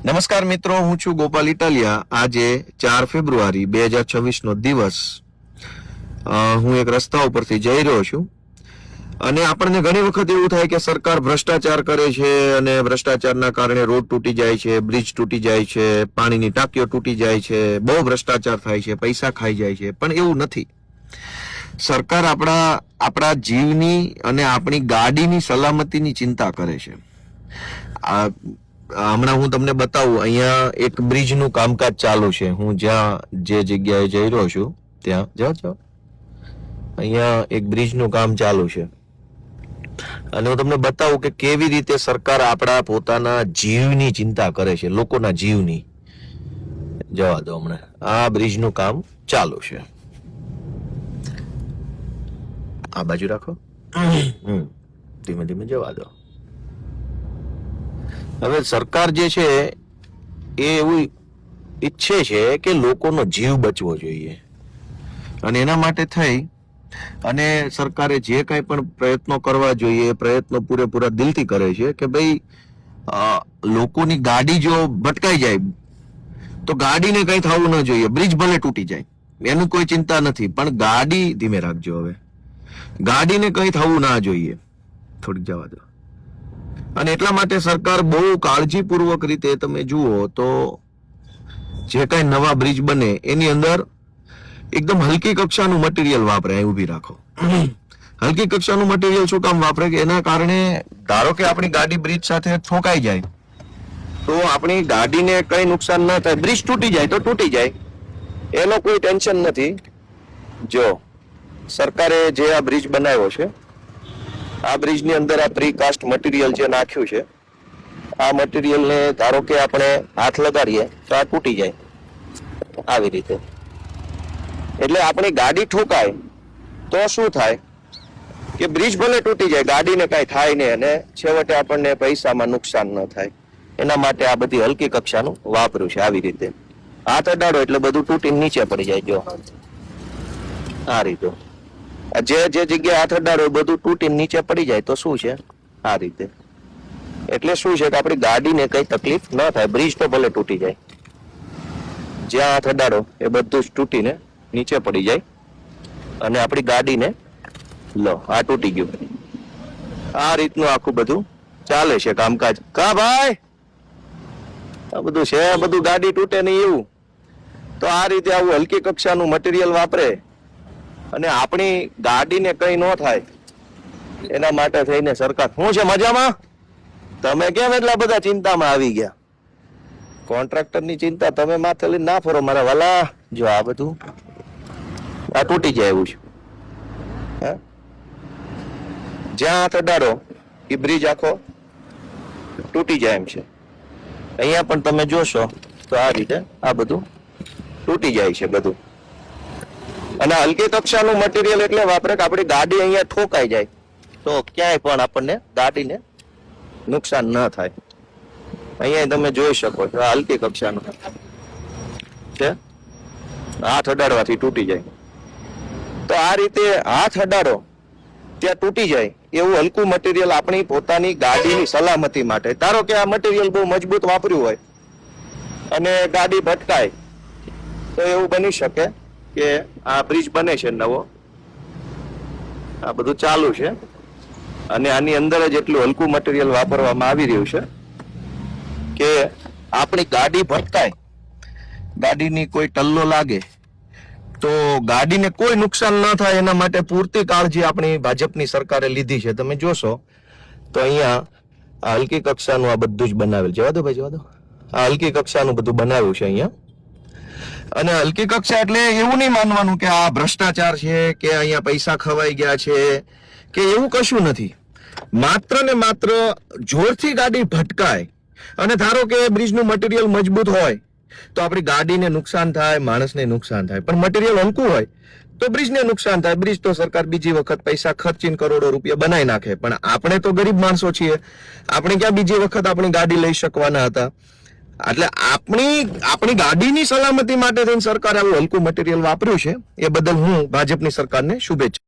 નમસ્કાર મિત્રો, હું છું ગોપાલ ઇટાલિયા. આજે 4 ફેબ્રુઆરી 2026 નો દિવસ. હું એક રસ્તા ઉપરથી જઈ રહ્યો છું અને આપણને ઘણી વખત એવું થાય કે સરકાર ભ્રષ્ટાચાર કરે છે અને ભ્રષ્ટાચારના કારણે રોડ તૂટી જાય છે, બ્રિજ તૂટી જાય છે, પાણીની ટાંકીઓ તૂટી જાય છે, બહુ ભ્રષ્ટાચાર થાય છે, પૈસા ખાઈ જાય છે. પણ એવું નથી. સરકાર આપણા જીવની અને આપણી ગાડીની સલામતીની ચિંતા કરે છે. હમણાં હું તમને બતાવું, અહીંયા એક બ્રિજનું કામકાજ ચાલુ છે. હું જે જગ્યાએ જઈ રહ્યો છું ત્યાં જાઓ અહીંયા એક બ્રિજનું કામ ચાલુ છે અને હું તમને બતાવું કે કેવી રીતે સરકાર આપણા પોતાના જીવની ચિંતા કરે છે, લોકોના જીવની. જવા દો, હમણાં આ બ્રિજનું કામ ચાલુ છે. આ બાજુ રાખો, ધીમે ધીમે જવા દો. હવે સરકાર જે છે એ એવું ઈચ્છે છે કે લોકોનો જીવ બચવો જોઈએ અને એના માટે થઈ અને સરકારે જે કાંઈ પણ પ્રયત્નો કરવા જોઈએ, પ્રયત્નો પૂરેપૂરા દિલથી કરે છે કે ભાઈ લોકોની ગાડી જો ભટકાઈ જાય તો ગાડીને કંઈ થવું ન જોઈએ. બ્રિજ ભલે તૂટી જાય એનું કોઈ ચિંતા નથી, પણ ગાડી, ધીમે રાખજો, હવે ગાડીને કંઈ થવું ના જોઈએ. થોડીક જવા દો. અને એટલા માટે સરકાર બહુ કાળજીપૂર્વક રીતે તમે જુઓ તો જે કઈ નવા બ્રિજ બને એની અંદર એકદમ હલકી કક્ષાનું મટીરિયલ વાપરે. ઊભી રાખો. હલકી કક્ષાનું મટીરિયલ શું કામ વાપરે કે એના કારણે ધારો કે આપણી ગાડી બ્રિજ સાથે ઠોકાઈ જાય તો આપણી ગાડીને કઈ નુકસાન ન થાય. બ્રિજ તૂટી જાય તો તૂટી જાય, એનો કોઈ ટેન્શન નથી. જો સરકારે જે આ બ્રિજ બનાવ્યો છે, આ બ્રિજની અંદર આ પ્રીકાસ્ટ મટીરિયલ જે નાખ્યું છે, આ મટીરિયલને ધારો કે આપણે હાથ લગાડીએ તો આ તૂટી જાય આવી રીતે. એટલે આપણી ગાડી ઠોકાય તો શું થાય કે બ્રિજ ભલે તૂટી જાય, ગાડીને કાંઈ થાય નહીં અને છેવટે આપણને પૈસામાં નુકસાન ન થાય. એના માટે આ બધી હલકી કક્ષાનું વાપર્યું છે. આવી રીતે હાથ અડાડો એટલે બધું તૂટીને નીચે પડી જાય. જો આ રીતે જે જગ્યાએ હાથ અડાડો બધું તૂટીને નીચે પડી જાય તો શું છે આ રીતે. એટલે શું છે કે આપણી ગાડીને કઈ તકલીફ ન થાય. બ્રિજ તો ભલે તૂટી જાય, જ્યાં હાથ અડાડો એ બધું જ તૂટીને નીચે પડી જાય અને આપણી ગાડીને લો આ તૂટી ગયું. આ રીતનું આખું બધું ચાલે છે કામકાજ. કા ભાઈ, આ બધું છે, બધું ગાડી તૂટે નહીં એવું. તો આ રીતે આવું હલકી કક્ષાનું મટીરિયલ વાપરે અને આપણી ગાડીને કઈ ન થાય એના માટે થઈને સરકાર. શું છે, મજામાં? તમે કેમ એટલા બધા ચિંતામાં આવી ગયા? કોન્ટ્રાક્ટરની ચિંતા તમે માથે લઈને ના ફરો મારા વાલા. જો આ બધું આ તૂટી જાય એવું છે. જ્યાં હાથ અડાડો એ બ્રિજ આખો તૂટી જાય એમ છે. અહીંયા પણ તમે જોશો તો આ રીતે આ બધું તૂટી જાય છે બધું. અને હલકી કક્ષાનું મટીરિયલ એટલે વાપરે કે આપણી ગાડી અહીંયા ઠોકાઈ જાય તો ક્યાંય પણ આપણને ગાડીને નુકસાન ન થાય. અહીંયા તમે જોઈ શકો છો આ હલકી કક્ષાનું છે. હાથ અડાડવાથી તૂટી જાય. તો આ રીતે હાથ અડાડો ત્યાં તૂટી જાય એવું હલકું મટીરિયલ આપણી પોતાની ગાડીની સલામતી માટે. ધારો કે આ મટીરિયલ બહુ મજબૂત વાપર્યું હોય અને ગાડી ભટકાય તો એવું બની શકે કે આ બ્રિજ બને છે નવો, આ બધું ચાલુ છે અને આની અંદર જ એટલું હલકું મટીરિયલ વાપરવામાં આવી રહ્યું છે કે આપણી ગાડી ભટકાય, ગાડીની કોઈ ટલ્લો લાગે તો ગાડીને કોઈ નુકસાન ન થાય એના માટે પૂરતી કાળજી આપણી ભાજપની સરકારે લીધી છે. તમે જોશો તો અહીંયા આ હલકી કક્ષાનું આ બધું જ બનાવેલ. જવા દો ભાઈ, જવા દો. આ હલકી કક્ષાનું બધું બનાવ્યું છે અહીંયા. અને હલકી કક્ષા એટલે એવું નહીં માનવાનું કે આ ભ્રષ્ટાચાર છે કે અહીંયા પૈસા ખવાઈ ગયા છે કે એવું કશું નથી. માત્ર ને માત્ર જોરથી ગાડી ભટકાય અને ધારો કે બ્રિજનું મટીરિયલ મજબૂત હોય તો આપણી ગાડીને નુકસાન થાય, માણસને નુકસાન થાય. પણ મટીરિયલ હલકું હોય તો બ્રિજને નુકસાન થાય. બ્રિજ તો સરકાર બીજી વખત પૈસા ખર્ચીને કરોડો રૂપિયા બનાવી નાખે. પણ આપણે તો ગરીબ માણસો છીએ, આપણે ક્યાં બીજી વખત આપણી ગાડી લઈ શકવાના હતા. એટલે આપણી ગાડીની સલામતી માટે થઈને સરકારે આવું હલકું મટીરિયલ વાપર્યું છે. એ બદલ હું ભાજપની સરકારને શુભેચ્છા.